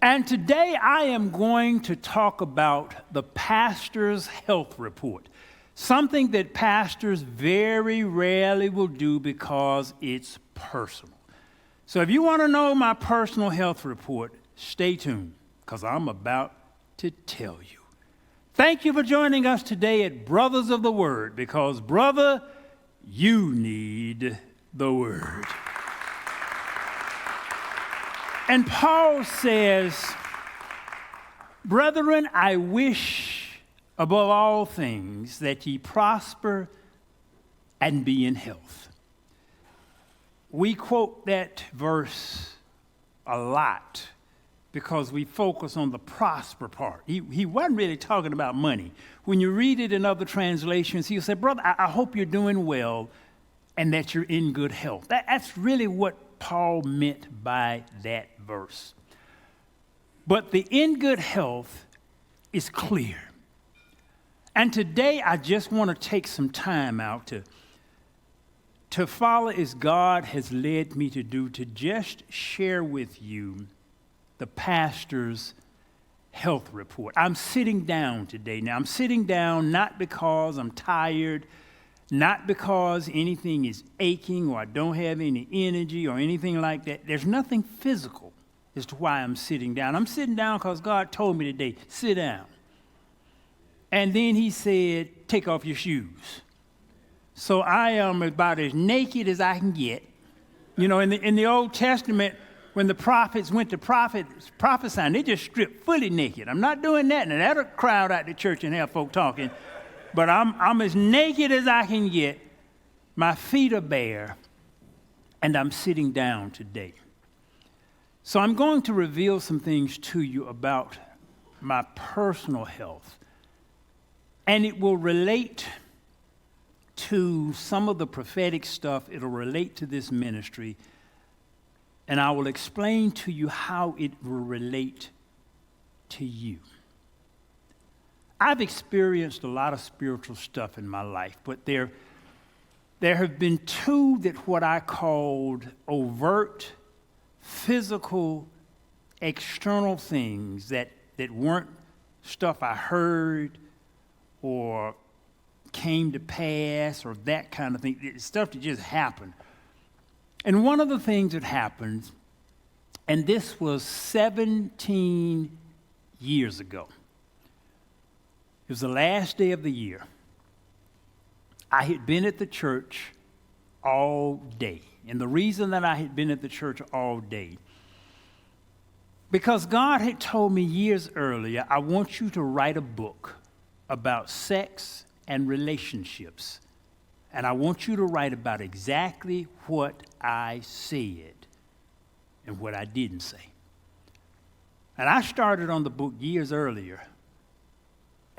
And today I am going to talk about the pastor's health report, something that pastors very rarely will do because it's personal. So if you want to know my personal health report, stay tuned because I'm about to tell you. Thank you for joining us today at Brothers of the Word because, brother, you need the Word. And Paul says, "Brethren, I wish above all things that ye prosper and be in health." We quote that verse a lot because we focus on the prosper part. He wasn't really talking about money. When you read it in other translations, he'll say, "Brother, I hope you're doing well and that you're in good health." That's really what Paul meant by that verse. But the in good health is clear. And today I just want to take some time out to follow as God has led me to do, to just share with you the pastor's health report. I'm sitting down today. Now, I'm sitting down not because I'm tired, not because anything is aching or I don't have any energy or anything like that. There's nothing physical as to why I'm sitting down. I'm sitting down because God told me today, sit down. And then he said, take off your shoes. So I am about as naked as I can get. You know, in the Old Testament, when the prophets went to prophesying, they just stripped fully naked. I'm not doing that. Now, that'll crowd out the church and have folk talking. But I'm as naked as I can get. My feet are bare, and I'm sitting down today. So I'm going to reveal some things to you about my personal health. And it will relate to some of the prophetic stuff. It'll relate to this ministry. And I will explain to you how it will relate to you. I've experienced a lot of spiritual stuff in my life, but there have been two that what I called overt, physical, external things that weren't stuff I heard or came to pass or that kind of thing. It's stuff that just happened. And one of the things that happened, and this was 17 years ago. It was the last day of the year. I had been at the church all day. And the reason that I had been at the church all day, because God had told me years earlier, I want you to write a book about sex and relationships. And I want you to write about exactly what I said and what I didn't say. And I started on the book years earlier.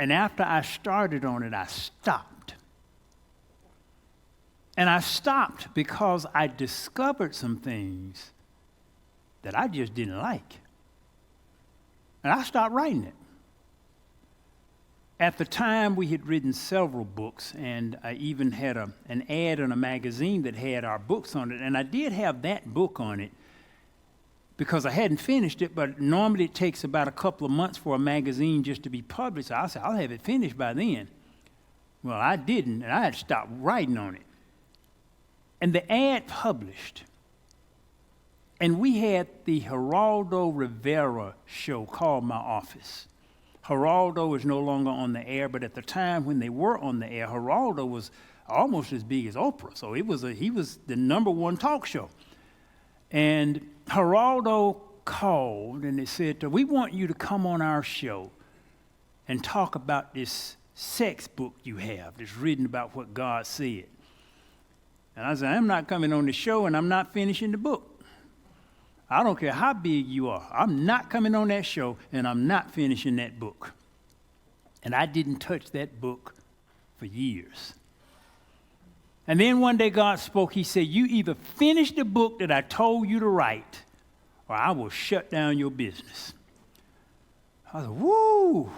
And after I started on it, I stopped. And I stopped because I discovered some things that I just didn't like. And I stopped writing it. At the time, we had written several books, and I even had an ad in a magazine that had our books on it. And I did have that book on it because I hadn't finished it, but normally it takes about a couple of months for a magazine just to be published. So I said, I'll have it finished by then. Well, I didn't, and I had stopped writing on it. And the ad published, and we had the Geraldo Rivera show called My Office. Geraldo is no longer on the air, but at the time when they were on the air, Geraldo was almost as big as Oprah. So he was the number one talk show. And Geraldo called and they said, we want you to come on our show and talk about this sex book you have that's written about what God said. And I said, I'm not coming on the show and I'm not finishing the book. I don't care how big you are. I'm not coming on that show and I'm not finishing that book. And I didn't touch that book for years. And then one day God spoke. He said, you either finish the book that I told you to write or I will shut down your business. I said, woo.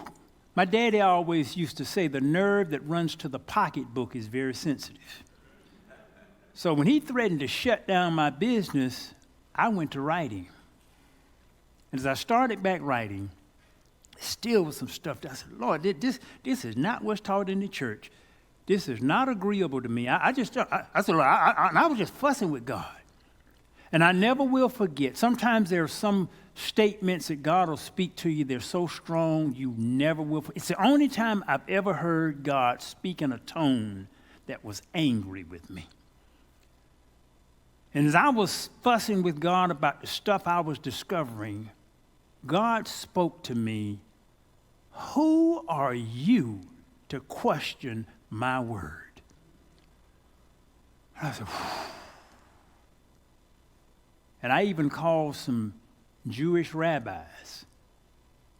My daddy always used to say the nerve that runs to the pocketbook is very sensitive. So when he threatened to shut down my business, I went to writing. And as I started back writing, still was some stuff that I said, Lord, this is not what's taught in the church. This is not agreeable to me. I said, Lord, I was just fussing with God. And I never will forget. Sometimes there are some statements that God will speak to you. They're so strong, you never will. It's the only time I've ever heard God speak in a tone that was angry with me. And as I was fussing with God about the stuff I was discovering, God spoke to me, who are you to question my word? And I said, whew. And I even called some Jewish rabbis.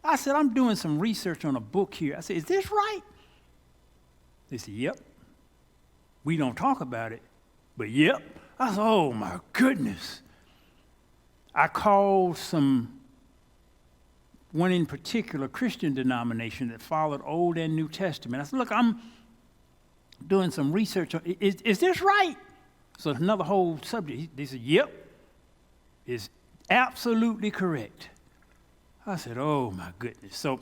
I said, I'm doing some research on a book here. I said, is this right? They said, yep. We don't talk about it, but yep. I said, oh my goodness. I called one in particular Christian denomination that followed Old and New Testament. I said, look, I'm doing some research on, is this right? So it's another whole subject. They said, yep, it's absolutely correct. I said, oh my goodness. So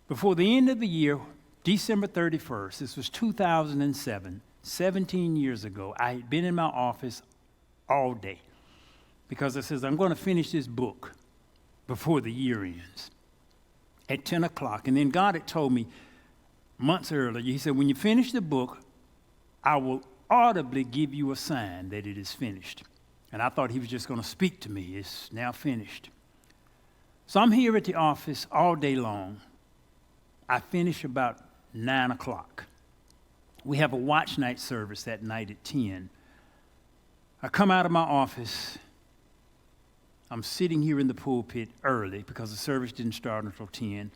before the end of the year, December 31st, this was 2007, 17 years ago, I had been in my office all day because I says, I'm going to finish this book before the year ends at 10 o'clock. And then God had told me months earlier, he said, when you finish the book, I will audibly give you a sign that it is finished. And I thought he was just going to speak to me. It's now finished. So I'm here at the office all day long. I finish about 9 o'clock. We have a watch night service that night at 10. I come out of my office. I'm sitting here in the pulpit early because the service didn't start until 10.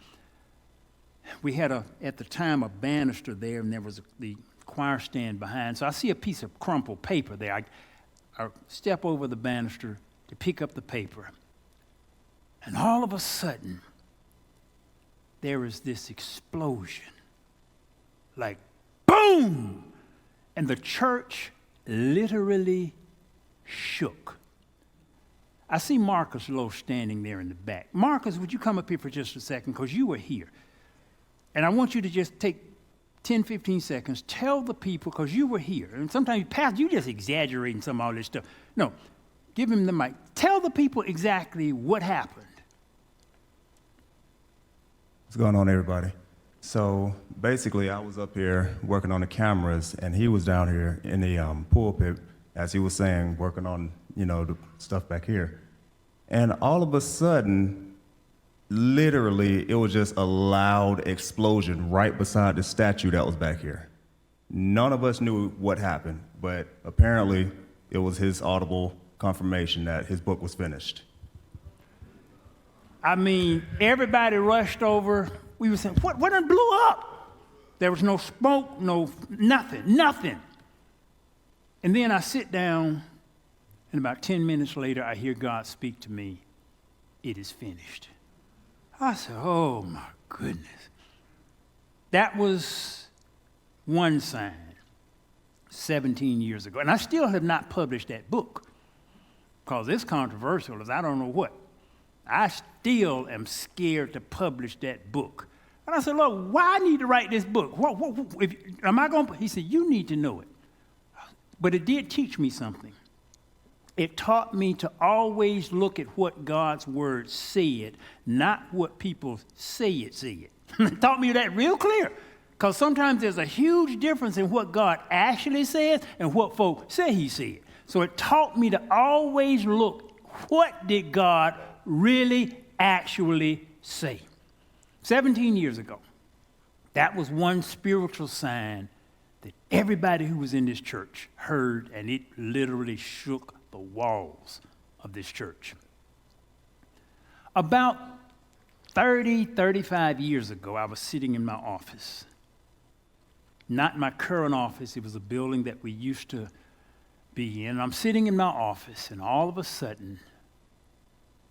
We had, at the time, a banister there, and there was the choir stand behind. So I see a piece of crumpled paper there. I step over the banister to pick up the paper. And all of a sudden, there is this explosion. Like, boom! And the church literally shook. I see Marcus Lowe standing there in the back. Marcus, would you come up here for just a second? Because you were here. And I want you to just take 10, 15 seconds. Tell the people, because you were here. And sometimes, Pastor, you just exaggerating some of all this stuff. No, give him the mic. Tell the people exactly what happened. What's going on, everybody? So basically, I was up here working on the cameras, and he was down here in the pulpit, as he was saying, working on, the stuff back here. And all of a sudden, literally, it was just a loud explosion right beside the statue that was back here. None of us knew what happened, but apparently, it was his audible confirmation that his book was finished. I mean, everybody rushed over. We were saying, what done blew up? There was no smoke, nothing. And then I sit down, and about 10 minutes later, I hear God speak to me, it is finished. I said, oh my goodness. That was one sign 17 years ago. And I still have not published that book because it's controversial as I don't know what. I still am scared to publish that book. And I said, Lord, why I need to write this book? He said, you need to know it. But it did teach me something. It taught me to always look at what God's word said, not what people say it said. It taught me that real clear. Because sometimes there's a huge difference in what God actually says and what folk say he said. So it taught me to always look, what did God really actually say? 17 years ago, that was one spiritual sign that everybody who was in this church heard, and it literally shook the walls of this church. About 35 years ago, I was sitting in my office. Not my current office. It was a building that we used to be in. I'm sitting in my office, and all of a sudden,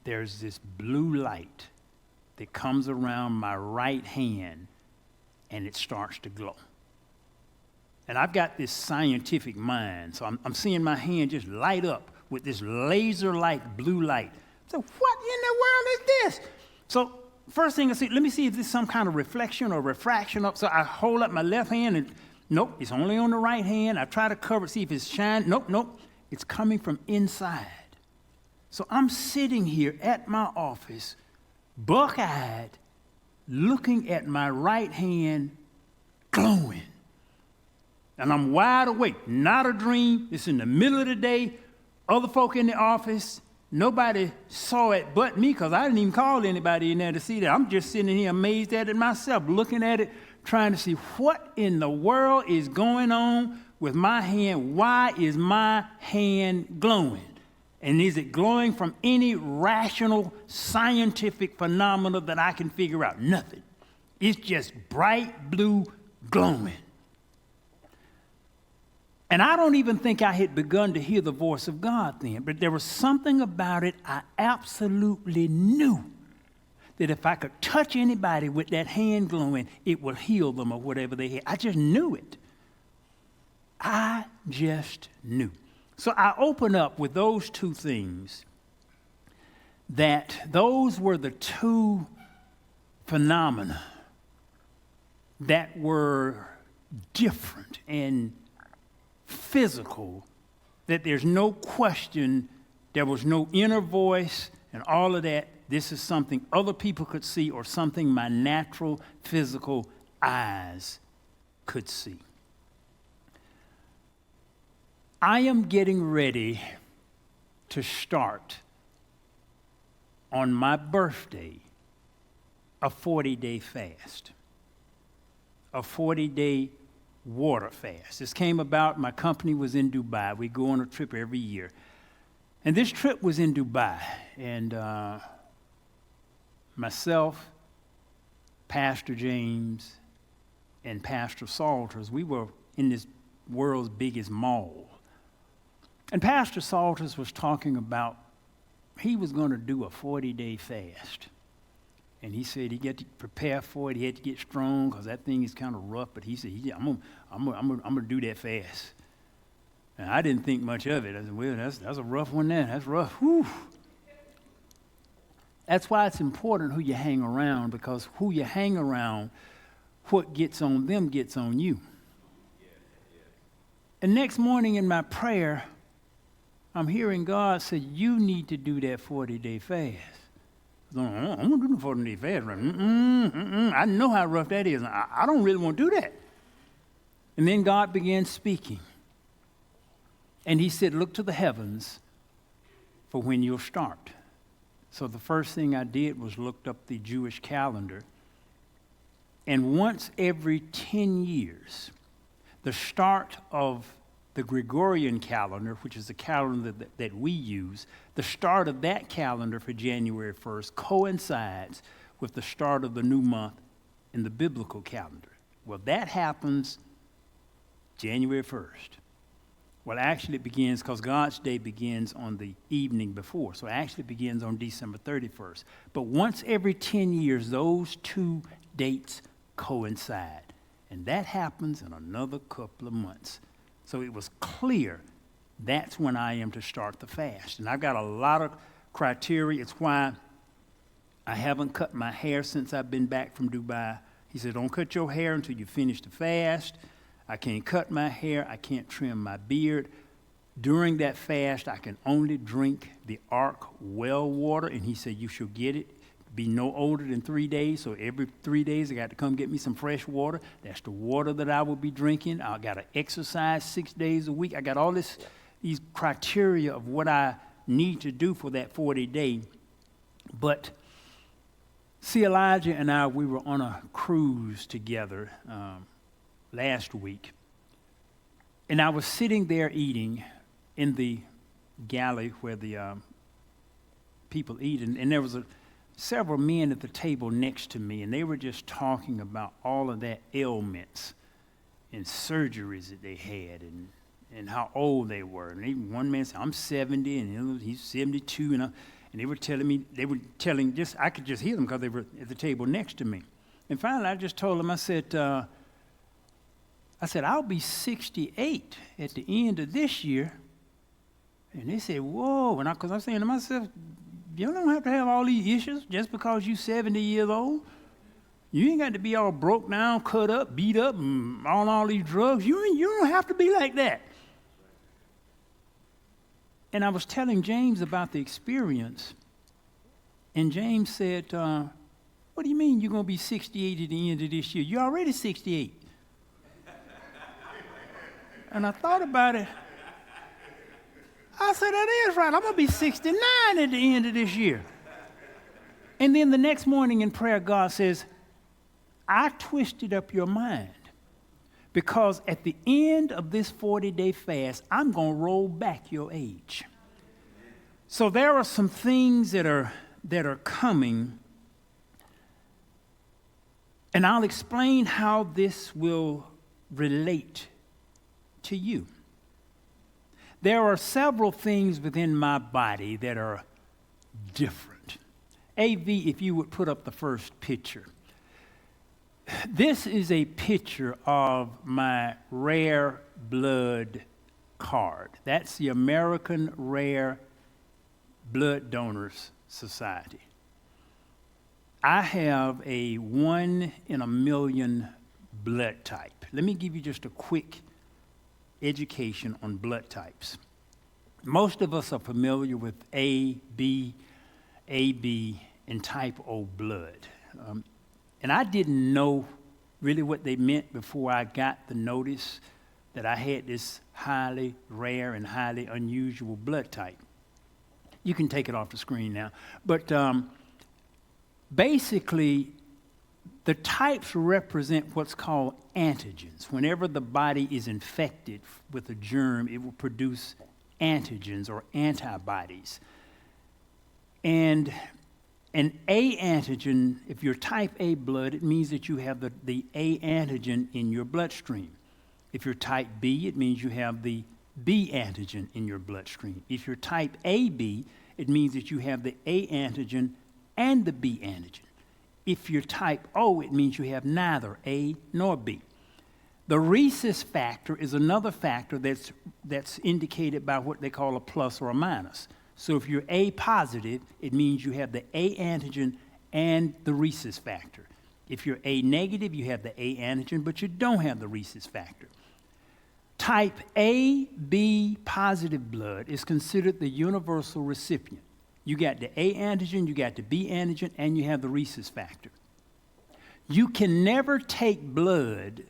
there's this blue light that comes around my right hand, and it starts to glow. And I've got this scientific mind, so I'm seeing my hand just light up with this laser-like blue light. So what in is this? So first thing I see, let me see if this is some kind of reflection or refraction up. So I hold up my left hand and nope, it's only on the right hand. I try to cover it, see if it's shining. Nope. It's coming from inside. So I'm sitting here at my office, buck-eyed, looking at my right hand glowing. And I'm wide awake, not a dream. It's in the middle of the day. Other folk in the office, nobody saw it but me because I didn't even call anybody in there to see that. I'm just sitting here amazed at it myself, looking at it, trying to see what in the world is going on with my hand. Why is my hand glowing? And is it glowing from any rational scientific phenomena that I can figure out? Nothing. It's just bright blue glowing. And I don't even think I had begun to hear the voice of God then, but there was something about it I absolutely knew that if I could touch anybody with that hand glowing, it would heal them of whatever they had. I just knew it. I just knew. So I open up with those two things, that those were the two phenomena that were different and physical, that there's no question, there was no inner voice and all of that. This is something other people could see or something my natural physical eyes could see. I am getting ready to start on my birthday a 40-day fast, a 40-day water fast. This came about, my company was in Dubai. We go on a trip every year. And this trip was in Dubai. And myself, Pastor James, and Pastor Salters, we were in this world's biggest mall. And Pastor Salters was talking about he was going to do a 40-day fast. And he said he had to prepare for it. He had to get strong because that thing is kind of rough. But he said, I'm gonna do that fast. And I didn't think much of it. I said, well, that's a rough one there. That's rough. Whew. That's why it's important who you hang around, because who you hang around, what gets on them gets on you. And next morning in my prayer, I'm hearing God say, you need to do that 40-day fast. I'm going to do the 40-day fast. I know how rough that is. I don't really want to do that. And then God began speaking. And he said, look to the heavens for when you'll start. So the first thing I did was looked up the Jewish calendar. And once every 10 years, the start of the Gregorian calendar, which is the calendar that we use, the start of that calendar for January 1st coincides with the start of the new month in the biblical calendar. Well, that happens January 1st. Well, actually it begins, because God's day begins on the evening before, so it actually begins on December 31st. But once every 10 years, those two dates coincide. And that happens in another couple of months. So it was clear that's when I am to start the fast. And I've got a lot of criteria. It's why I haven't cut my hair since I've been back from Dubai. He said, don't cut your hair until you finish the fast. I can't cut my hair. I can't trim my beard. During that fast, I can only drink the Ark well water. And he said, you shall get it. Be no older than 3 days, so every 3 days I got to come get me some fresh water. That's the water that I will be drinking. I got to exercise 6 days a week. I got all these criteria of what I need to do for that 40-day. But see, Elijah and I, we were on a cruise together last week, and I was sitting there eating in the galley where the people eat, and there was several men at the table next to me, and they were just talking about all of their ailments and surgeries that they had and how old they were. And even one man said, I'm 70, and he's 72, and they were telling, I could just hear them because they were at the table next to me. And finally, I just told them, I said, I'll be 68 at the end of this year. And they said, whoa. And because I'm saying to myself, You don't have to have all these issues just because you're 70 years old. You ain't got to be all broke down, cut up, beat up, and on all these drugs. You don't have to be like that. And I was telling James about the experience, and James said, what do you mean you're going to be 68 at the end of this year? You're already 68. And I thought about it. I said, that is right. I'm going to be 69 at the end of this year. And then the next morning in prayer, God says, I twisted up your mind because at the end of this 40-day fast, I'm going to roll back your age. So there are some things that are coming, and I'll explain how this will relate to you. There are several things within my body that are different. AV, if you would put up the first picture. This is a picture of my rare blood card. That's the American Rare Blood Donors Society. I have a 1 in a million blood type. Let me give you just a quick education on blood types. Most of us are familiar with A, B, and type O blood. And I didn't know really what they meant before I got the notice that I had this highly rare and highly unusual blood type. You can take it off the screen now. But basically, the types represent what's called antigens. Whenever the body is infected with a germ, it will produce antigens or antibodies. And an A antigen, if you're type A blood, it means that you have the A antigen in your bloodstream. If you're type B, it means you have the B antigen in your bloodstream. If you're type AB, it means that you have the A antigen and the B antigen. If you're type O, it means you have neither A nor B. The rhesus factor is another factor that's indicated by what they call a plus or a minus. So if you're A positive, it means you have the A antigen and the rhesus factor. If you're A negative, you have the A antigen, but you don't have the rhesus factor. Type AB positive blood is considered the universal recipient. You got the A antigen, you got the B antigen, and you have the rhesus factor. You can never take blood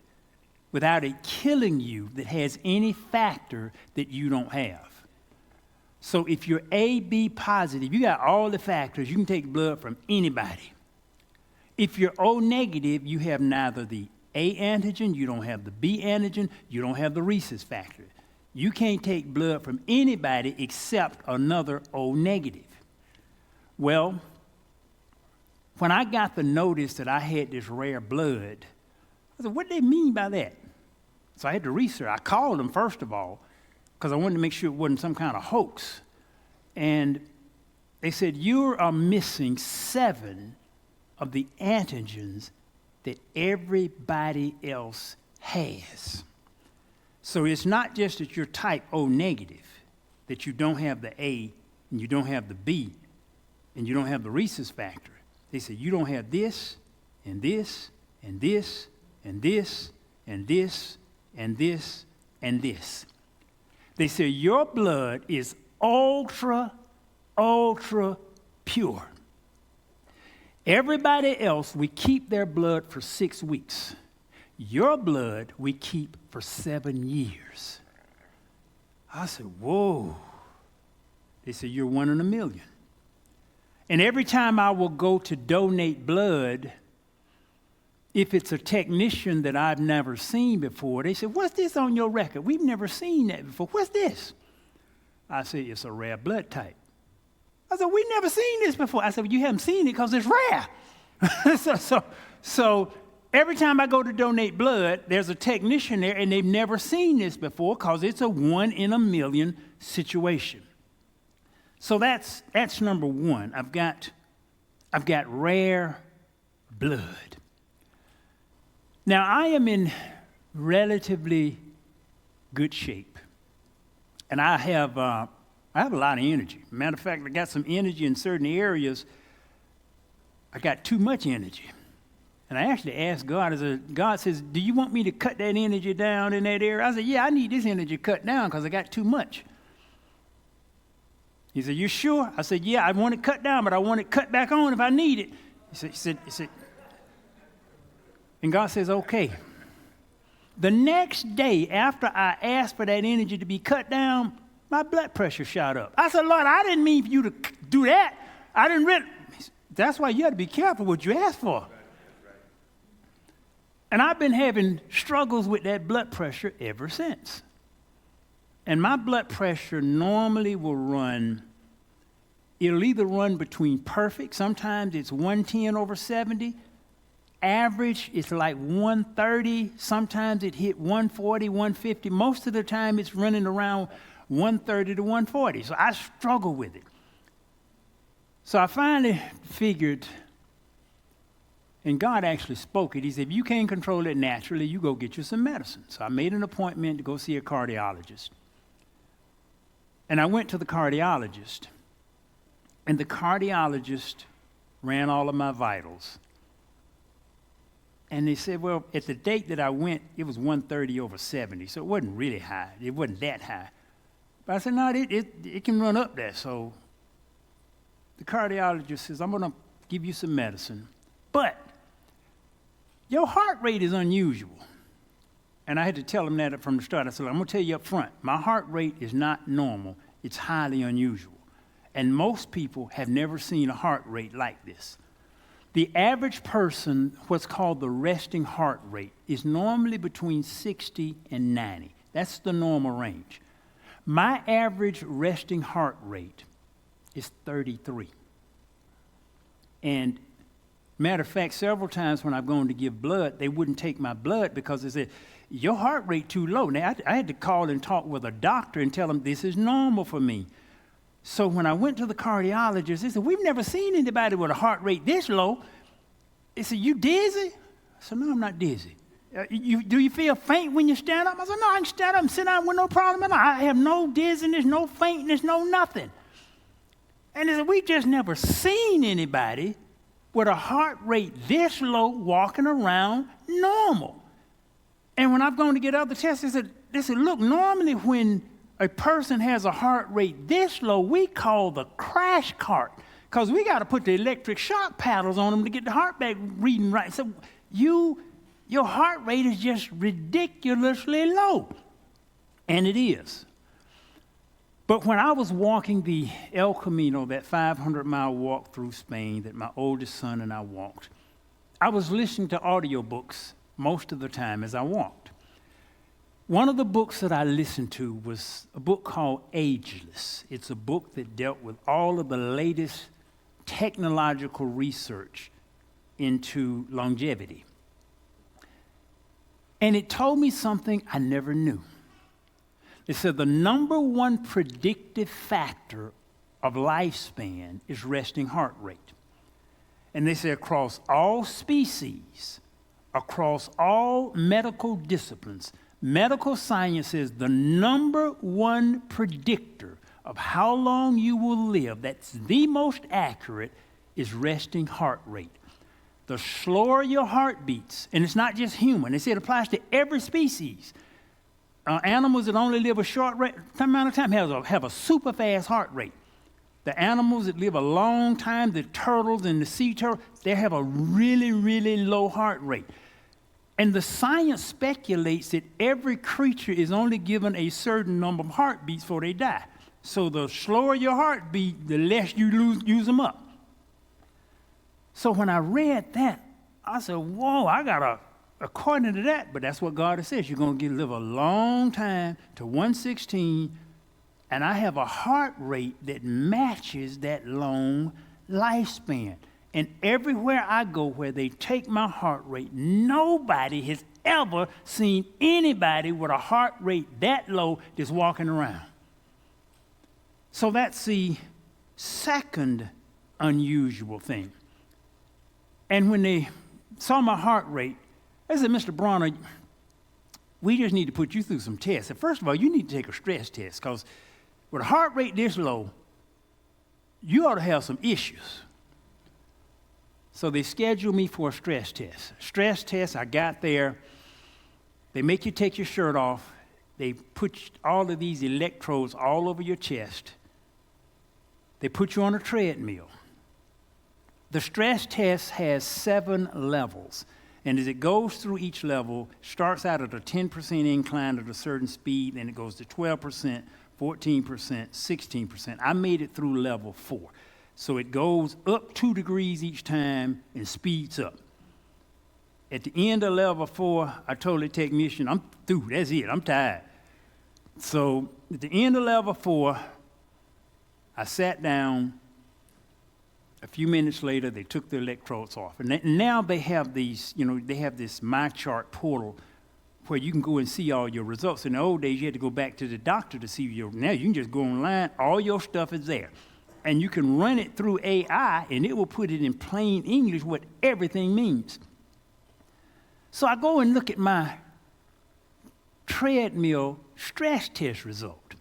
without it killing you that has any factor that you don't have. So if you're AB positive, you got all the factors. You can take blood from anybody. If you're O negative, you have neither the A antigen, you don't have the B antigen, you don't have the rhesus factor. You can't take blood from anybody except another O negative. Well, when I got the notice that I had this rare blood, I said, what do they mean by that? So I had to research. I called them, first of all, because I wanted to make sure it wasn't some kind of hoax. And they said, you are missing 7 of the antigens that everybody else has. So it's not just that you're type O negative, that you don't have the A and you don't have the B and you don't have the rhesus factor. They said you don't have this and this and this and this and this and this and this. They say your blood is ultra pure. Everybody else, we keep their blood for 6 weeks. Your blood, we keep for 7 years. I said, whoa. They said, you're 1 in a million. And every time I will go to donate blood, if it's a technician that I've never seen before, they say, what's this on your record? We've never seen that before. What's this? I say, it's a rare blood type. I said, we've never seen this before. I said, well, you haven't seen it because it's rare. so every time I go to donate blood, there's a technician there, and they've never seen this before because it's a 1 in a million situation. So that's number one. I've got rare blood. Now, I am in relatively good shape, and I have I have a lot of energy. Matter of fact, I got some energy in certain areas. I got too much energy. And I actually asked God, God says, do you want me to cut that energy down in that area? I said, yeah, I need this energy cut down because I got too much. He said, you sure? I said, yeah, I want it cut down, but I want it cut back on if I need it. He said, and God says, okay. The next day after I asked for that energy to be cut down, my blood pressure shot up. I said, Lord, I didn't mean for you to do that. I didn't really. That's why you got to be careful what you ask for. And I've been having struggles with that blood pressure ever since. And my blood pressure normally will run, it'll either run between perfect, sometimes it's 110/70. Average, it's like 130. Sometimes it hit 140, 150. Most of the time it's running around 130 to 140. So I struggle with it. So I finally figured, and God actually spoke it. He said, if you can't control it naturally, you go get you some medicine. So I made an appointment to go see a cardiologist. And I went to the cardiologist. And the cardiologist ran all of my vitals. And they said, well, at the date that I went, it was 130/70. So it wasn't really high. It wasn't that high. But I said, no, it can run up there. So the cardiologist says, I'm going to give you some medicine. But your heart rate is unusual. And I had to tell him that from the start. I said, I'm going to tell you up front, my heart rate is not normal. It's highly unusual. And most people have never seen a heart rate like this. The average person, what's called the resting heart rate, is normally between 60 and 90. That's the normal range. My average resting heart rate is 33. And matter of fact, several times when I've gone to give blood, they wouldn't take my blood because they said, your heart rate too low. Now, I had to call and talk with a doctor and tell him this is normal for me. So when I went to the cardiologist, they said, we've never seen anybody with a heart rate this low. They said, you dizzy? I said, no, I'm not dizzy. Do you feel faint when you stand up? I said, no, I can stand up and sit down with no problem at all. I have no dizziness, no faintness, no nothing. And they said, we just never seen anybody with a heart rate this low walking around normal. And when I've gone to get other tests, they said, look, normally when a person has a heart rate this low, we call the crash cart because we got to put the electric shock paddles on them to get the heart back reading right. So your heart rate is just ridiculously low. And it is. But when I was walking the El Camino, that 500-mile walk through Spain that my oldest son and I walked, I was listening to audiobooks most of the time as I walked. One of the books that I listened to was a book called Ageless. It's a book that dealt with all of the latest technological research into longevity. And it told me something I never knew. It said the number one predictive factor of lifespan is resting heart rate. And they say across all species, across all medical disciplines, medical science says the number one predictor of how long you will live, that's the most accurate, is resting heart rate. The slower your heart beats, and it's not just human, they say it applies to every species. Animals that only live a short amount of time have a super fast heart rate. The animals that live a long time, the turtles and the sea turtles, they have a really, really low heart rate. And the science speculates that every creature is only given a certain number of heartbeats before they die. So the slower your heartbeat, the less you use them up. So when I read that, I said, whoa, according to that, but that's what God says, you're going to live a long time to 116, and I have a heart rate that matches that long lifespan. And everywhere I go where they take my heart rate, nobody has ever seen anybody with a heart rate that low just walking around. So that's the second unusual thing. And when they saw my heart rate, they said, Mr. Bronner, we just need to put you through some tests. And first of all, you need to take a stress test because With a heart rate this low, you ought to have some issues. So they scheduled me for a stress test. Stress test, I got there. They make you take your shirt off. They put all of these electrodes all over your chest. They put you on a treadmill. The stress test has 7 levels. And as it goes through each level, starts out at a 10% incline at a certain speed, and it goes to 12%, 14%, 16%. I made it through level 4. So it goes up 2 degrees each time and speeds up. At the end of level 4, I told the technician, I'm through, that's it, I'm tired. So at the end of level 4, I sat down. A few minutes later, they took the electrodes off. And now they have these, they have this MyChart portal where you can go and see all your results. In the old days, you had to go back to the doctor to see now you can just go online, all your stuff is there. And you can run it through AI, and it will put it in plain English what everything means. So I go and look at my treadmill stress test result,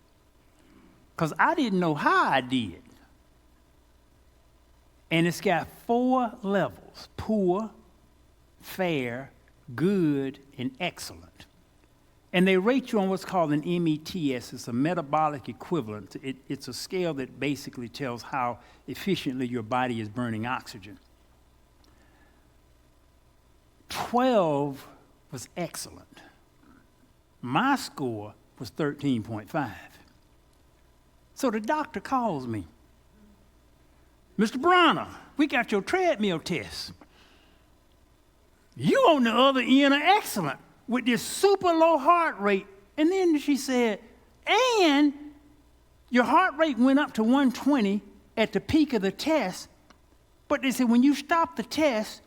because I didn't know how I did. And it's got 4 levels: poor, fair, good, and excellent. And they rate you on what's called an METS. It's a metabolic equivalent. It's a scale that basically tells how efficiently your body is burning oxygen. 12 was excellent. My score was 13.5. So the doctor calls me. Mr. Bronner, we got your treadmill test. You on the other end of excellent with this super low heart rate. And then she said, and your heart rate went up to 120 at the peak of the test. But they said when you stop the test,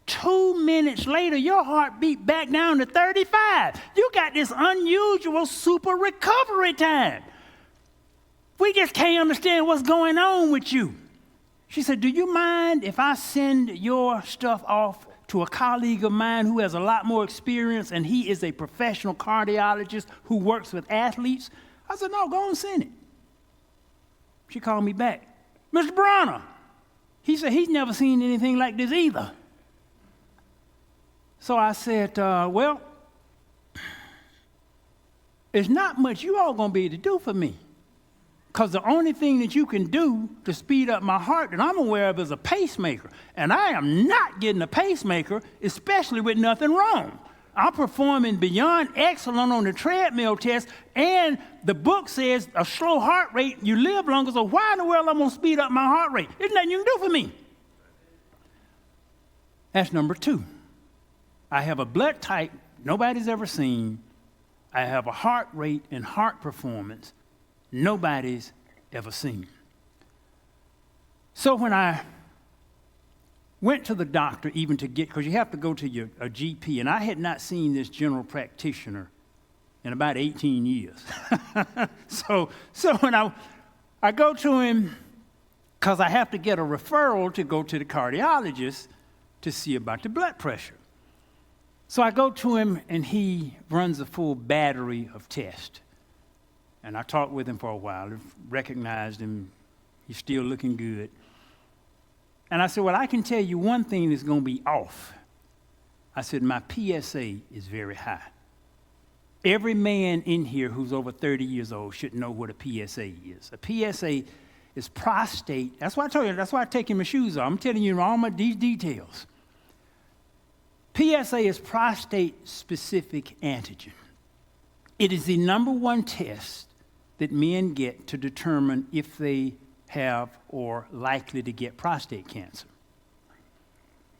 2 minutes later, your heart beat back down to 35. You got this unusual super recovery time. We just can't understand what's going on with you. She said, do you mind if I send your stuff off to a colleague of mine who has a lot more experience, and he is a professional cardiologist who works with athletes? I said, no, go and send it. She called me back. Mr. Bronner, he said he's never seen anything like this either. So I said, well, there's not much you all going to be able to do for me. Because the only thing that you can do to speed up my heart that I'm aware of is a pacemaker. And I am not getting a pacemaker, especially with nothing wrong. I'm performing beyond excellent on the treadmill test, and the book says a slow heart rate, you live longer, so why in the world I'm going to speed up my heart rate? There's nothing you can do for me. That's number 2. I have a blood type nobody's ever seen. I have a heart rate and heart performance nobody's ever seen. So when I went to the doctor, even to get, because you have to go to a GP, and I had not seen this general practitioner in about 18 years. So when I go to him, because I have to get a referral to go to the cardiologist to see about the blood pressure. So I go to him, and he runs a full battery of tests. And I talked with him for a while, recognized him, he's still looking good. And I said, well, I can tell you one thing that's going to be off. I said, my PSA is very high. Every man in here who's over 30 years old should know what a PSA is. A PSA is prostate. That's why I told you, that's why I'm taking my shoes off. I'm telling you all these details. PSA is prostate-specific antigen. It is the number 1 test that men get to determine if they have or likely to get prostate cancer.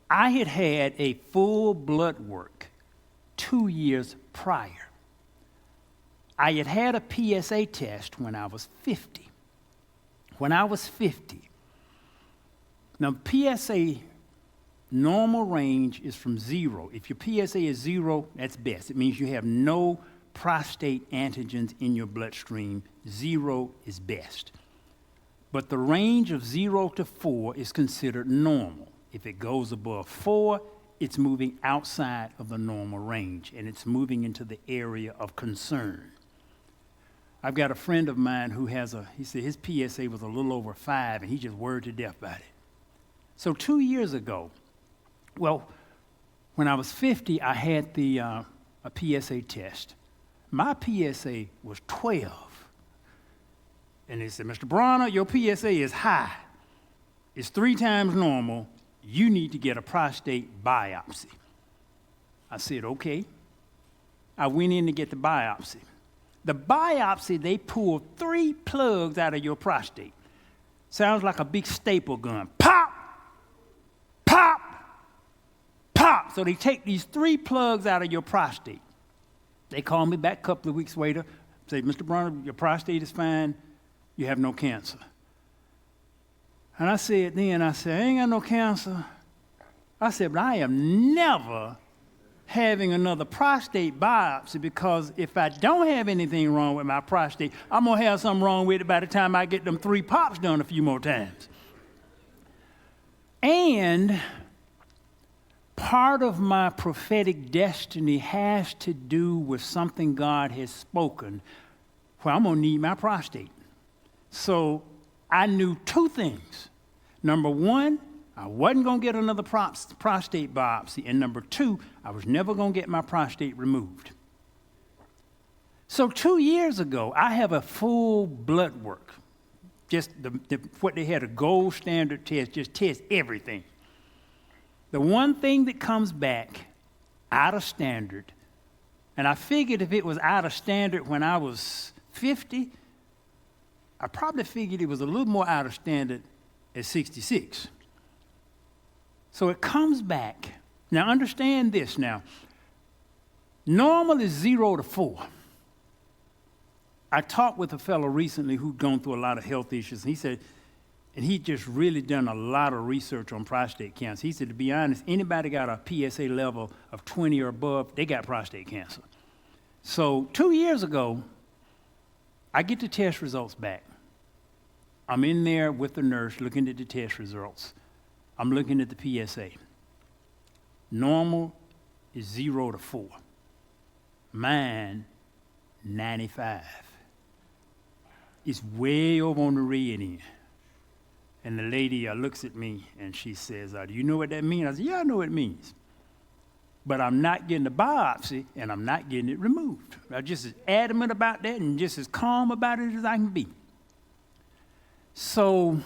I had a full blood work 2 years prior. I had a PSA test when I was 50. When I was 50. Now, PSA normal range is from 0. If your PSA is 0, that's best. It means you have no prostate antigens in your bloodstream. 0 is best. But the range of 0 to 4 is considered normal. If it goes above 4, it's moving outside of the normal range, and it's moving into the area of concern. I've got a friend of mine who he said his PSA was a little over 5, and he just worried to death about it. So 2 years ago, when I was 50, I had a PSA test. My PSA was 12. And they said, Mr. Bronner, your PSA is high. It's 3 times normal. You need to get a prostate biopsy. I said, okay. I went in to get the biopsy. The biopsy, they pulled 3 plugs out of your prostate. Sounds like a big staple gun. Pop, pop, pop. So they take these 3 plugs out of your prostate. They called me back a couple of weeks later, say, Mr. Bronner, your prostate is fine. You have no cancer. And I said, I ain't got no cancer. I said, but I am never having another prostate biopsy, because if I don't have anything wrong with my prostate, I'm going to have something wrong with it by the time I get them 3 pops done a few more times. And part of my prophetic destiny has to do with something God has spoken, where I'm going to need my prostate. So I knew 2 things. Number 1, I wasn't going to get another prostate biopsy. And number 2, I was never going to get my prostate removed. So 2 years ago, I have a full blood work. Just what they had, a gold standard test, just test everything. The one thing that comes back out of standard, and I figured if it was out of standard when I was 50, I probably figured it was a little more out of standard at 66. So it comes back. Now understand this now. Normal is 0 to 4. I talked with a fellow recently who'd gone through a lot of health issues. And he said, and he'd just really done a lot of research on prostate cancer. He said, to be honest, anybody got a PSA level of 20 or above, they got prostate cancer. So 2 years ago, I get the test results back. I'm in there with the nurse looking at the test results. I'm looking at the PSA. Normal is 0 to 4. Mine, 95. It's way over on the red end. And the lady looks at me and she says, do you know what that means? I said, yeah, I know what it means. But I'm not getting the biopsy and I'm not getting it removed. I'm just as adamant about that and just as calm about it as I can be. So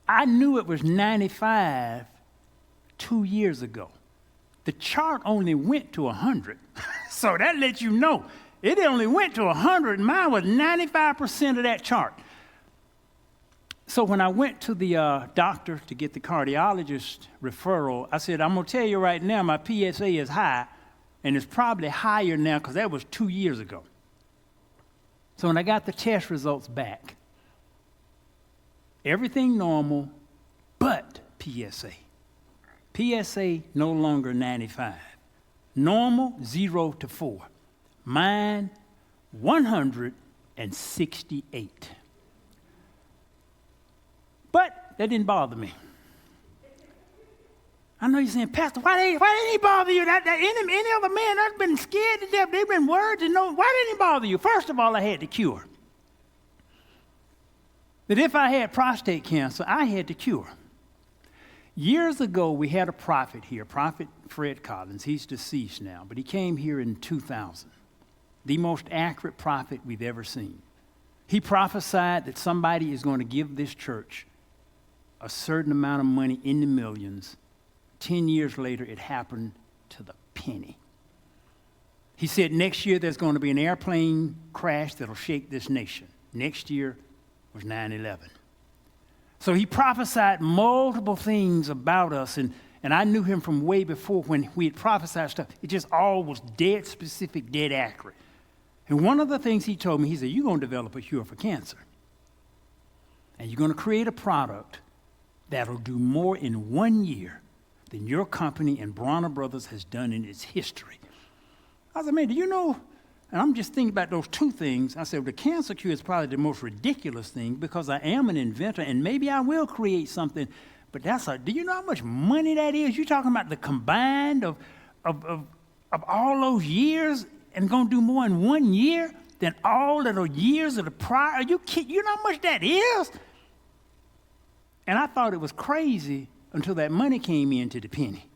I knew it was 95 2 years ago. The chart only went to 100. So that lets you know. It only went to 100, and mine was 95% of that chart. So when I went to the doctor to get the cardiologist referral, I said, I'm going to tell you right now, my PSA is high, and it's probably higher now because that was 2 years ago. So when I got the test results back, everything normal but PSA. PSA no longer 95. Normal, 0 to 4. Mine, 168. But that didn't bother me. I know you're saying, Pastor, why didn't he bother you? Any other man that's been scared to death, they've been worried to know. Why didn't he bother you? First of all, I had the cure. That if I had prostate cancer, I had the cure. Years ago, we had a prophet here, Prophet Fred Collins. He's deceased now, but he came here in 2000. The most accurate prophet we've ever seen. He prophesied that somebody is going to give this church a certain amount of money in the millions. 10 years later, it happened to the penny. He said next year there's going to be an airplane crash that'll shake this nation. Next year was 9/11. So he prophesied multiple things about us, and I knew him from way before when we had prophesied stuff. It just all was dead specific, dead accurate. And one of the things he told me, he said, you're going to develop a cure for cancer. And you're going to create a product that'll do more in 1 year than your company and Bronner Brothers has done in its history. I said, man, do you know? And I'm just thinking about those 2 things. I said, well, the cancer cure is probably the most ridiculous thing because I am an inventor and maybe I will create something. But do you know how much money that is? You're talking about the combined of all those years and going to do more in 1 year? than all of the years of the prior. Are you kidding? You know how much that is? And I thought it was crazy until that money came in to the penny.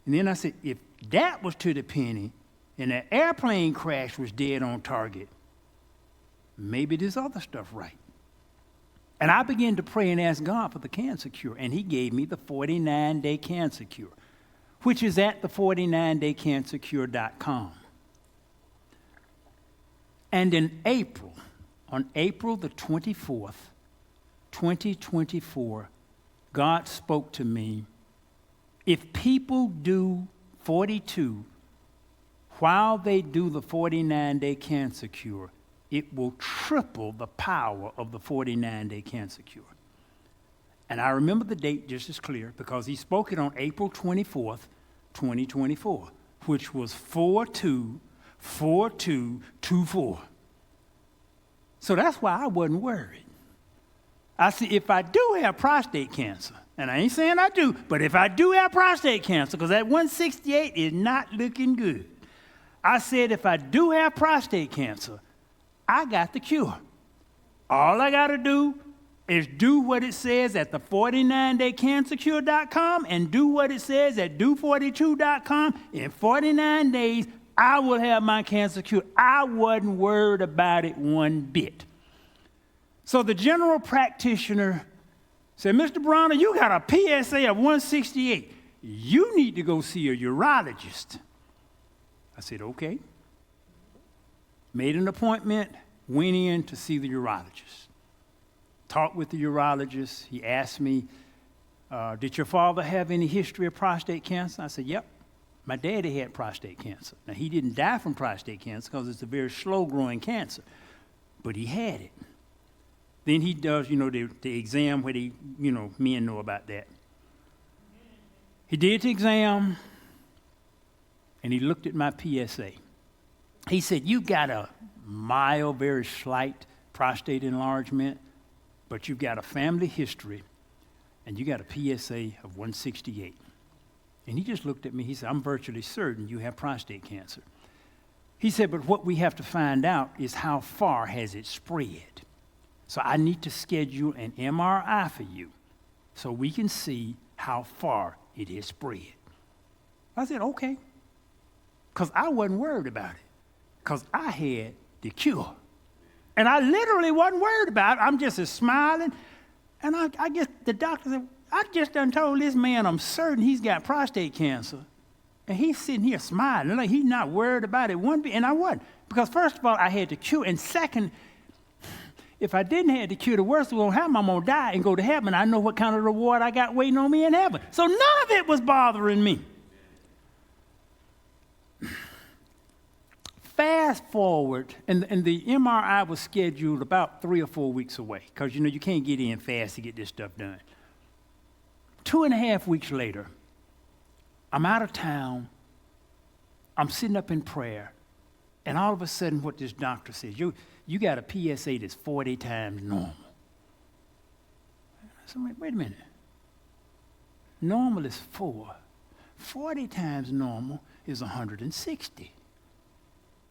And then I said, if that was to the penny and that airplane crash was dead on target, maybe this other stuff right. And I began to pray and ask God for the cancer cure, and he gave me the 49-day cancer cure, which is at the 49daycancercure.com. And in April, on April the 24th, 2024, God spoke to me, if people do 42 while they do the 49-day cancer cure, it will triple the power of the 49-day cancer cure. And I remember the date just as clear because he spoke it on April 24th, 2024, which was 424224. So that's why I wasn't worried. I said, if I do have prostate cancer, and I ain't saying I do, but if I do have prostate cancer, because that 168 is not looking good, I said, if I do have prostate cancer, I got the cure. All I got to do is do what it says at the 49daycancercure.com and do what it says at do42.com. In 49 days, I will have my cancer cured. I wasn't worried about it one bit. So the general practitioner said, Mr. Bronner, you got a PSA of 168. You need to go see a urologist. I said, okay. Made an appointment, went in to see the urologist. Talked with the urologist. He asked me, did your father have any history of prostate cancer? I said, yep. My daddy had prostate cancer. Now, he didn't die from prostate cancer because it's a very slow-growing cancer, but he had it. Then he does, the exam where men know about that. He did the exam, and he looked at my PSA. He said, you got a mild, very slight prostate enlargement, but you've got a family history, and you got a PSA of 168. And he just looked at me. He said, I'm virtually certain you have prostate cancer. He said, but what we have to find out is how far has it spread. So I need to schedule an MRI for you so we can see how far it has spread. I said, okay, because I wasn't worried about it, because I had the cure. And I literally wasn't worried about it. I'm just smiling. And I guess the doctor said, I just done told this man I'm certain he's got prostate cancer. And he's sitting here smiling, like he's not worried about it one bit. And I wasn't. Because first of all, I had the cure. And second, if I didn't have the cure, the worst was going to happen, I'm going to die and go to heaven. I know what kind of reward I got waiting on me in heaven. So none of it was bothering me. Fast forward, and the MRI was scheduled about 3 or 4 weeks away because, you can't get in fast to get this stuff done. 2.5 weeks later, I'm out of town. I'm sitting up in prayer, and all of a sudden what this doctor says, you got a PSA that's 40 times normal. So wait a minute. Normal is 4. 40 times normal is 160.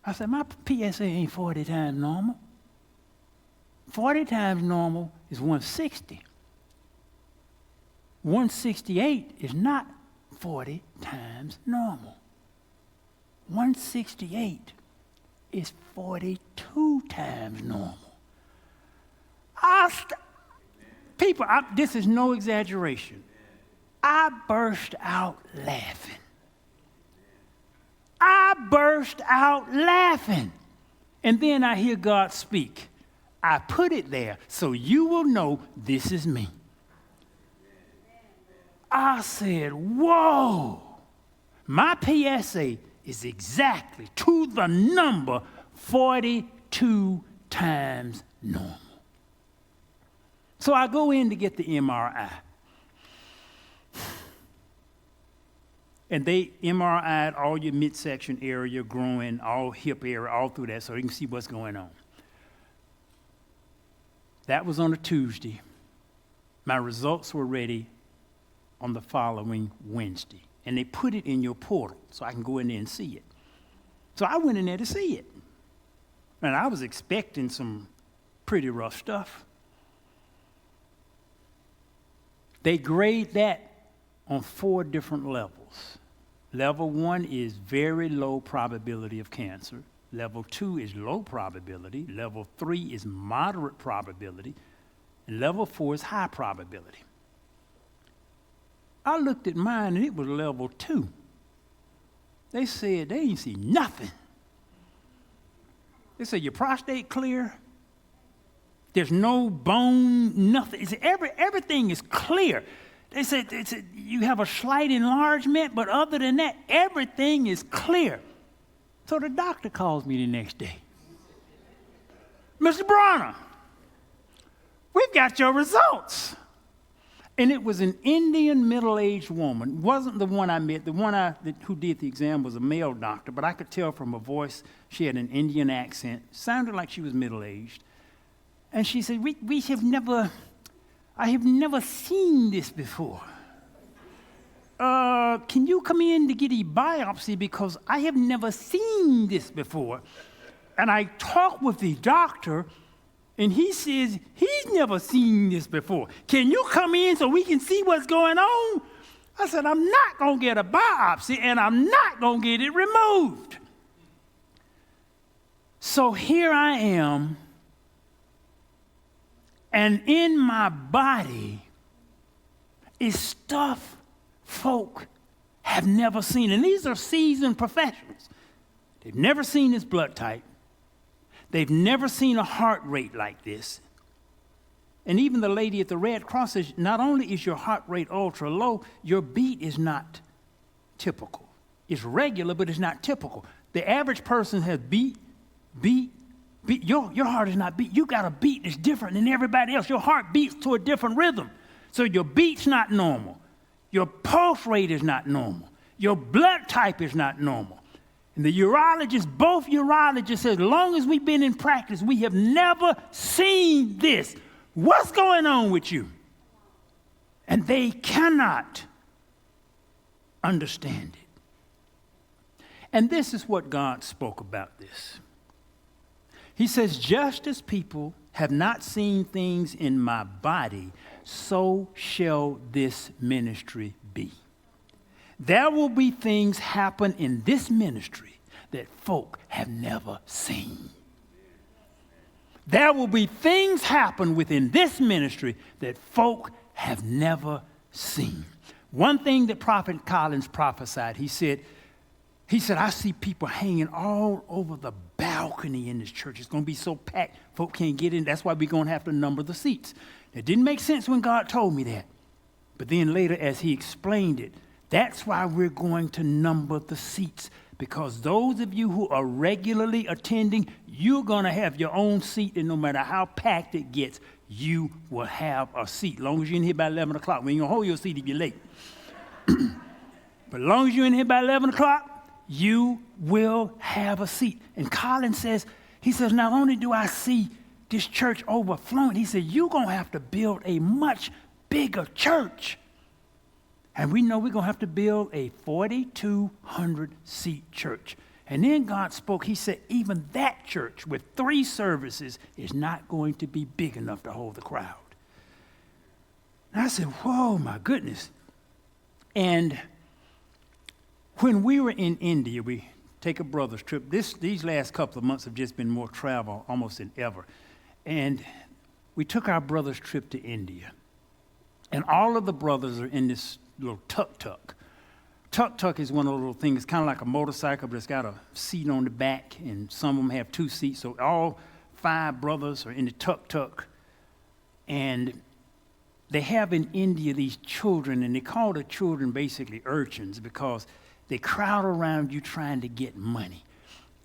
I said, my PSA ain't 40 times normal. 40 times normal is 160. 168 is not 40 times normal. 168 is 42 times normal. People, this is no exaggeration. I burst out laughing. And then I hear God speak. I put it there so you will know this is me. I said, whoa. My PSA is exactly to the number 42 times normal. So I go in to get the MRI. And they MRI'd all your midsection area, groin, all hip area, all through that, so you can see what's going on. That was on a Tuesday. My results were ready on the following Wednesday. And they put it in your portal so I can go in there and see it. So I went in there to see it. And I was expecting some pretty rough stuff. They grade that on 4 different levels. Level 1 is very low probability of cancer. Level 2 is low probability. Level 3 is moderate probability. And level 4 is high probability. I looked at mine and it was level 2. They said they ain't see nothing. They said, your prostate clear. There's no bone, nothing. It's everything is clear. They said you have a slight enlargement, but other than that, everything is clear. So the doctor calls me the next day. Mr. Bronner, we've got your results. And it was an Indian middle-aged woman. It wasn't the one I met. The one who did the exam was a male doctor, but I could tell from her voice she had an Indian accent. Sounded like she was middle-aged. And she said, I have never seen this before. Can you come in to get a biopsy because I have never seen this before? And I talked with the doctor, and he says he's never seen this before. Can you come in so we can see what's going on? I said, I'm not going to get a biopsy, and I'm not going to get it removed. So here I am, and in my body is stuff folk have never seen. And these are seasoned professionals. They've never seen this blood type. They've never seen a heart rate like this. And even the lady at the Red Cross says, not only is your heart rate ultra low, your beat is not typical. It's regular, but it's not typical. The average person has beat. Your heart is not beat. You got a beat that's different than everybody else. Your heart beats to a different rhythm. So your beat's not normal. Your pulse rate is not normal. Your blood type is not normal. And the urologist, both urologists said, as long as we've been in practice, we have never seen this. What's going on with you? And they cannot understand it. And this is what God spoke about this. He says, just as people have not seen things in my body, so shall this ministry be. There will be things happen in this ministry that folk have never seen. There will be things happen within this ministry that folk have never seen. One thing that Prophet Collins prophesied, he said, I see people hanging all over the balcony in this church. It's going to be so packed, folk can't get in. That's why we're going to have to number the seats. It didn't make sense when God told me that. But then later, as he explained it, that's why we're going to number the seats. Because those of you who are regularly attending, you're going to have your own seat, and no matter how packed it gets, you will have a seat. As long as you're in here by 11 o'clock. We ain't going to hold your seat if you're late. But as long as you're in here by 11 o'clock, you will have a seat. And Colin says, not only do I see this church overflowing, he said, you're going to have to build a much bigger church. And we know we're going to have to build a 4,200-seat church. And then God spoke. He said, even that church with 3 services is not going to be big enough to hold the crowd. And I said, whoa, my goodness. And when we were in India, we take a brother's trip. These last couple of months have just been more travel almost than ever. And we took our brother's trip to India. And all of the brothers are in this little tuk-tuk. Tuk-tuk is one of those little things, it's kind of like a motorcycle, but it's got a seat on the back, and some of them have 2 seats. So all 5 brothers are in the tuk-tuk. And they have in India these children, and they call the children basically urchins because they crowd around you trying to get money.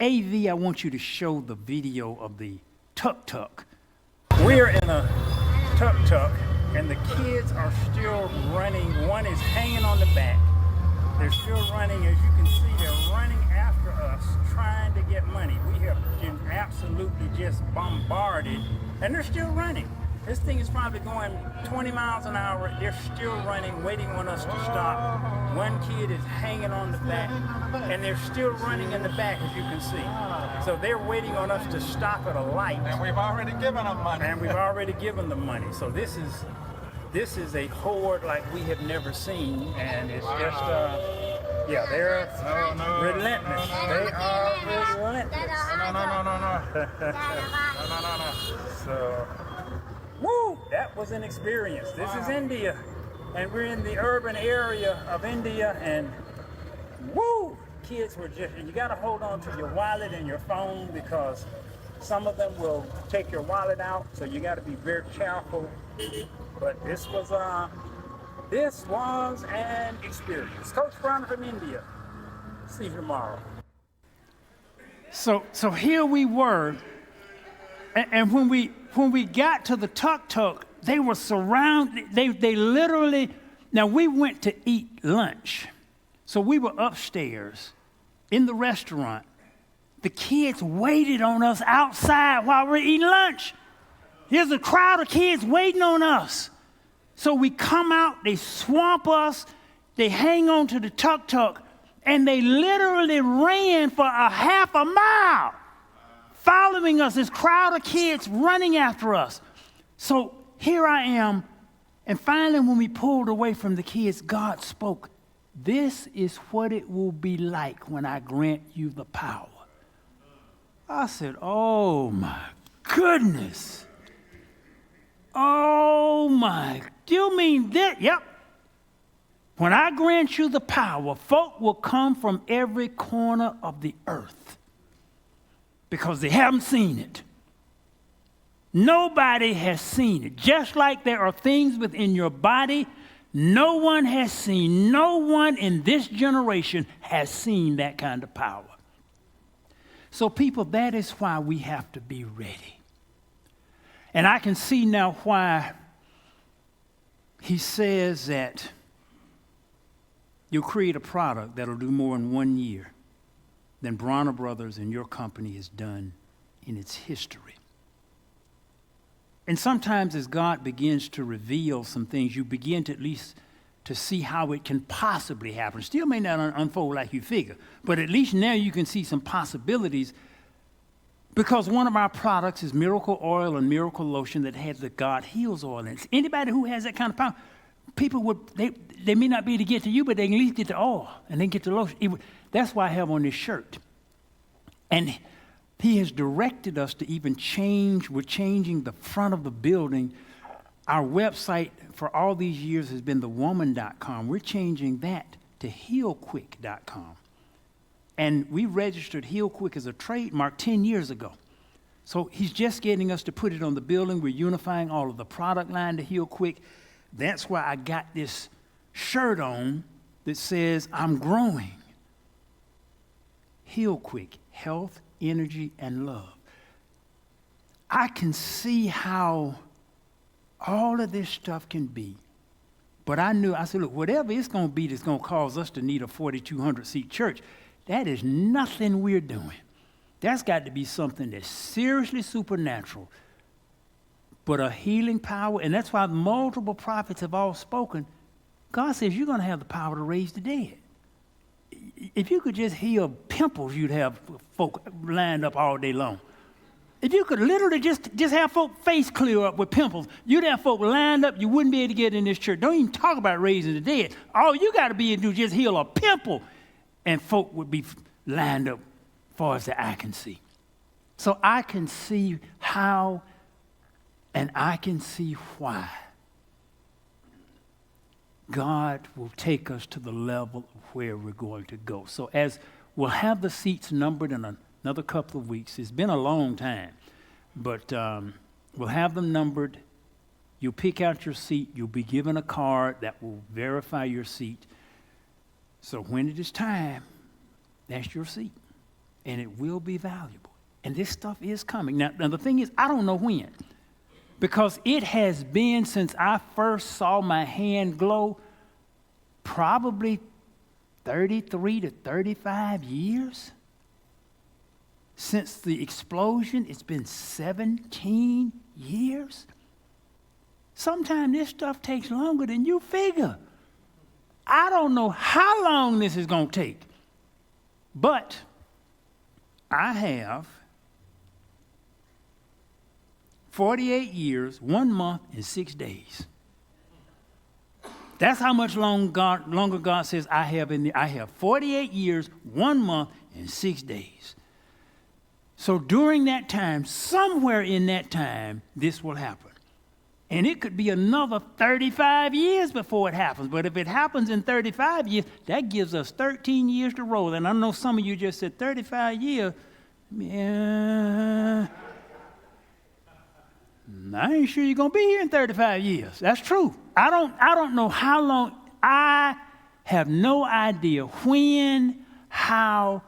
AV, I want you to show the video of the tuk-tuk. We're in a tuk-tuk, and the kids are still running. One is hanging on the back. They're still running. As you can see, they're running after us, trying to get money. We have been absolutely just bombarded, and they're still running. This thing is probably going 20 miles an hour. They're still running, waiting on us to stop, One kid is hanging on the back, and they're still running in the back, as you can see. So they're waiting on us to stop at a light. And we've already given them money. And we've already given them money. So this is a horde like we have never seen, and it's just yeah, they're relentless. They are relentless. No. So, woo, that was an experience. This is India, and we're in the urban area of India, and woo, kids were just, and you got to hold on to your wallet and your phone because some of them will take your wallet out, so you got to be very careful. But this was an experience. Coach Bronner from India. See you tomorrow. So here we were, and when we got to the tuk-tuk, they were surrounded. They literally. Now we went to eat lunch, so we were upstairs in the restaurant. The kids waited on us outside while we're eating lunch. Here's a crowd of kids waiting on us. So we come out, they swamp us, they hang on to the tuk-tuk, and they literally ran for a half a mile, following us, this crowd of kids running after us. So here I am, and finally when we pulled away from the kids, God spoke, "This is what it will be like when I grant you the power." I said, oh my goodness. Oh my, you mean that? Yep. When I grant you the power, folk will come from every corner of the earth because they haven't seen it. Nobody has seen it. Just like there are things within your body no one has seen, no one in this generation has seen that kind of power. So people, that is why we have to be ready. And I can see now why he says that you'll create a product that'll do more in 1 year than Bronner Brothers and your company has done in its history. And sometimes as God begins to reveal some things, you begin to at least to see how it can possibly happen. Still may not unfold like you figure, but at least now you can see some possibilities, because one of our products is miracle oil and miracle lotion that has the God Heals oil in it. Anybody who has that kind of power, people would, they may not be able to get to you, but they can at least get the oil and then get the lotion. That's why I have on this shirt. And he has directed us to even change. We're changing the front of the building. Our website for all these years has been thewoman.com. We're changing that to healquick.com. And we registered Heal Quick as a trademark 10 years ago. So he's just getting us to put it on the building. We're unifying all of the product line to Heal Quick. That's why I got this shirt on that says, I'm growing. Heal Quick, health, energy, and love. I can see how all of this stuff can be. But I said, look, whatever it's going to be that's going to cause us to need a 4,200-seat church, that is nothing we're doing. That's got to be something that's seriously supernatural. But a healing power, and that's why multiple prophets have all spoken. God says you're going to have the power to raise the dead. If you could just heal pimples, you'd have folk lined up all day long. If you could literally just have folk face clear up with pimples, you'd have folk lined up, you wouldn't be able to get in this church. Don't even talk about raising the dead. All you got to be able to do is just heal a pimple, and folk would be lined up far as the eye can see. So I can see how, and I can see why God will take us to the level of where we're going to go. So as we'll have the seats numbered in another couple of weeks. It's been a long time, but we'll have them numbered. You'll pick out your seat. You'll be given a card that will verify your seat. So when it is time, that's your seat, and it will be valuable. And this stuff is coming. Now the thing is, I don't know when, because it has been since I first saw my hand glow, probably 33 to 35 years. Since the explosion, it's been 17 years. Sometimes this stuff takes longer than you figure. I don't know how long this is going to take, but I have 48 years, 1 month, and 6 days. That's how much longer God says I have in I have 48 years, 1 month, and 6 days. So during that time, somewhere in that time, this will happen. And it could be another 35 years before it happens. But if it happens in 35 years, that gives us 13 years to roll. And I know some of you just said 35 years. Yeah. I ain't sure you're going to be here in 35 years. That's true. I don't know how long. I have no idea when, how,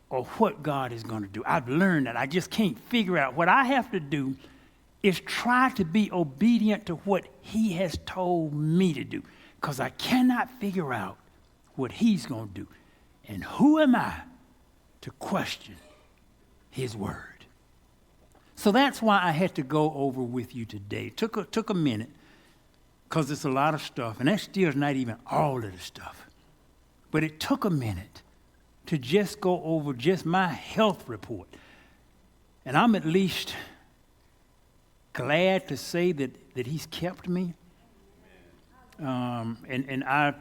or what God is going to do. I've learned that. I just can't figure out. What I have to do is try to be obedient to what he has told me to do, because I cannot figure out what he's going to do. And who am I to question his word? So that's why I had to go over with you today. Took a minute, because it's a lot of stuff, and that still is not even all of the stuff. But it took a minute to just go over just my health report. And I'm at least glad to say that he's kept me. And I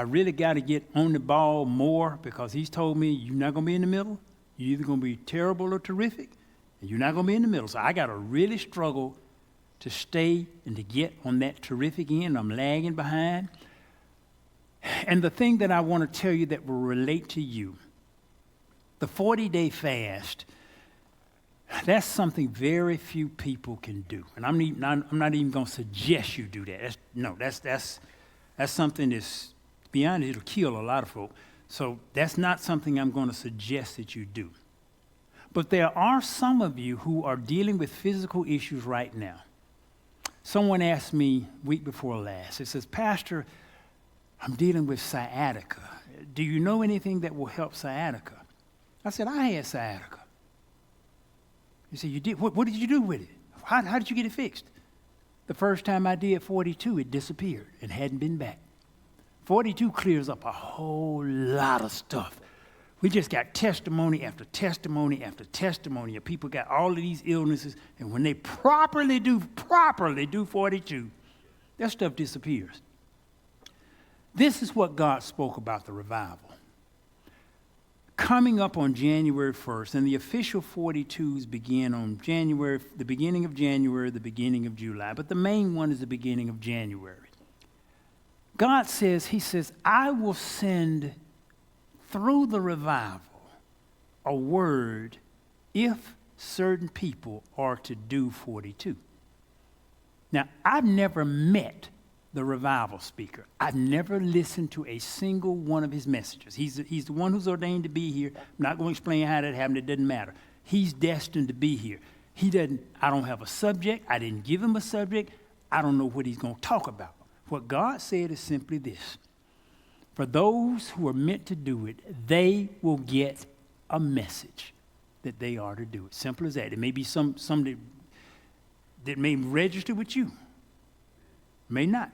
really got to get on the ball more, because he's told me you're not going to be in the middle. You're either going to be terrible or terrific, and you're not going to be in the middle. So I got to really struggle to stay and to get on that terrific end. I'm lagging behind. And the thing that I want to tell you that will relate to you, the 40-day fast, that's something very few people can do. And I'm not even going to suggest you do that. That's something that's, to be honest, it'll kill a lot of folk. So that's not something I'm going to suggest that you do. But there are some of you who are dealing with physical issues right now. Someone asked me week before last, it says, Pastor, I'm dealing with sciatica. Do you know anything that will help sciatica? I said, I had sciatica. He said, you did? What did you do with it? How did you get it fixed? The first time I did 42, it disappeared and hadn't been back. 42 clears up a whole lot of stuff. We just got testimony after testimony after testimony of people got all of these illnesses, and when they properly do 42, that stuff disappears. This is what God spoke about the revival. Coming up on January 1st, and the official 42s begin on the beginning of January, the beginning of July, but the main one is the beginning of January. God says, he says, I will send through the revival a word if certain people are to do 42. Now, I've never met the revival speaker. I've never listened to a single one of his messages. He's the one who's ordained to be here. I'm not going to explain how that happened. It doesn't matter. He's destined to be here. I don't have a subject. I didn't give him a subject. I don't know what he's going to talk about. What God said is simply this. For those who are meant to do it, they will get a message that they are to do it. Simple as that. It may be some that may register with you. May not.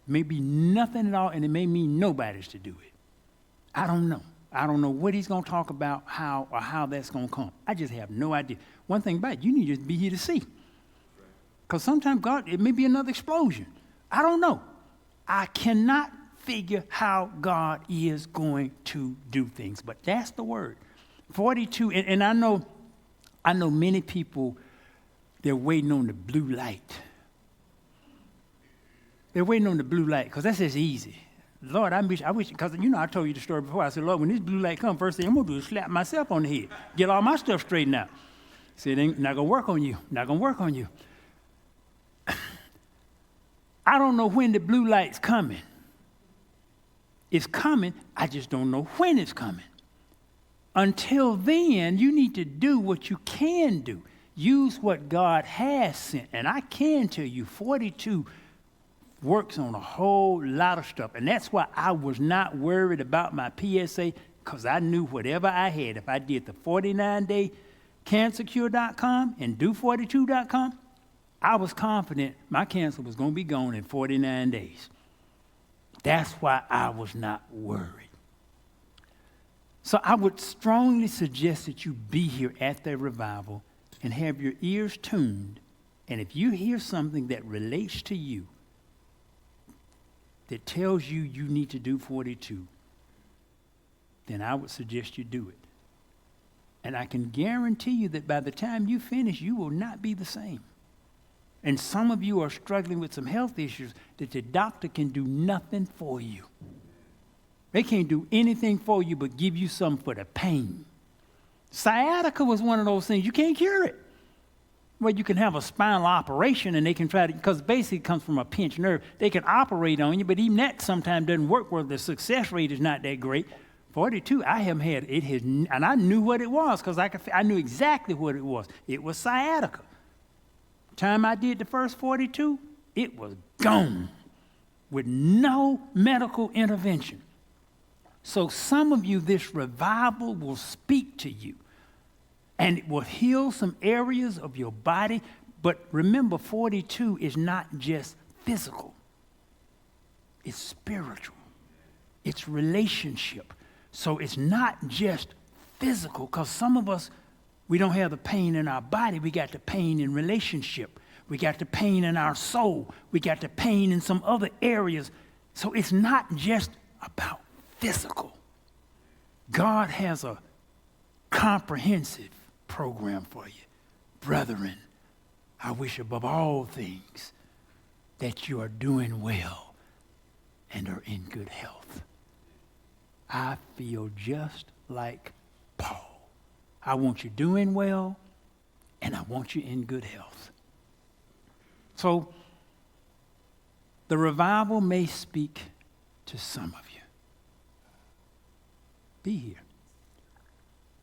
May be nothing at all, and it may mean nobody's to do it. I don't know. I don't know what he's going to talk about, how that's going to come. I just have no idea. One thing about it, you need to be here to see. Because sometimes it may be another explosion. I don't know. I cannot figure how God is going to do things, but that's the word. 42, and I know many people, they're waiting on the blue light. They're waiting on the blue light, because that's just easy. Lord, I wish, because I told you the story before. I said, Lord, when this blue light comes, first thing I'm going to do is slap myself on the head, get all my stuff straightened out. Say, it ain't not going to work on you, not going to work on you. I don't know when the blue light's coming. It's coming, I just don't know when it's coming. Until then, you need to do what you can do. Use what God has sent. And I can tell you, 42 works on a whole lot of stuff. And that's why I was not worried about my PSA, because I knew whatever I had, if I did the 49-day cancercure.com and do42.com, I was confident my cancer was going to be gone in 49 days. That's why I was not worried. So I would strongly suggest that you be here at the revival and have your ears tuned. And if you hear something that relates to you, that tells you you need to do 42, then I would suggest you do it. And I can guarantee you that by the time you finish, you will not be the same. And some of you are struggling with some health issues that the doctor can do nothing for you. They can't do anything for you but give you something for the pain. Sciatica was one of those things. You can't cure it. Well, you can have a spinal operation and they can try to, because basically it comes from a pinched nerve. They can operate on you, but even that sometimes doesn't work where the success rate is not that great. 42, I haven't had it, and I knew what it was because I knew exactly what it was. It was sciatica. Time I did the first 42, it was gone with no medical intervention. So some of you, this revival will speak to you and it will heal some areas of your body. But remember, 42 is not just physical. It's spiritual. It's relationship. So it's not just physical, because some of us, we don't have the pain in our body. We got the pain in relationship. We got the pain in our soul. We got the pain in some other areas. So it's not just about physical. God has a comprehensive program for you. Brethren, I wish above all things that you are doing well and are in good health. I feel just like Paul. I want you doing well, and I want you in good health. So, the revival may speak to some of you. Be here.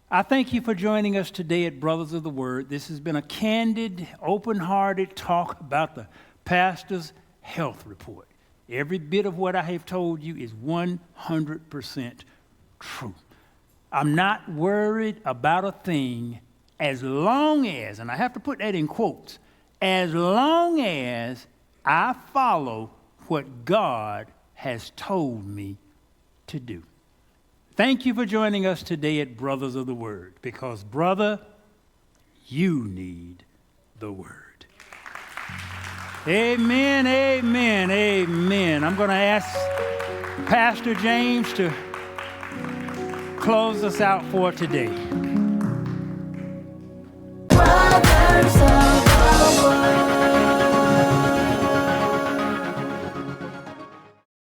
I thank you for joining us today at Brothers of the Word. This has been a candid, open-hearted talk about the pastor's health report. Every bit of what I have told you is 100% true. I'm not worried about a thing as long as, and I have to put that in quotes, as long as I follow what God has told me to do. Thank you for joining us today at Brothers of the Word, because, brother, you need the Word. Amen, amen, amen. I'm going to ask Pastor James to close us out for today. Brothers of the Word.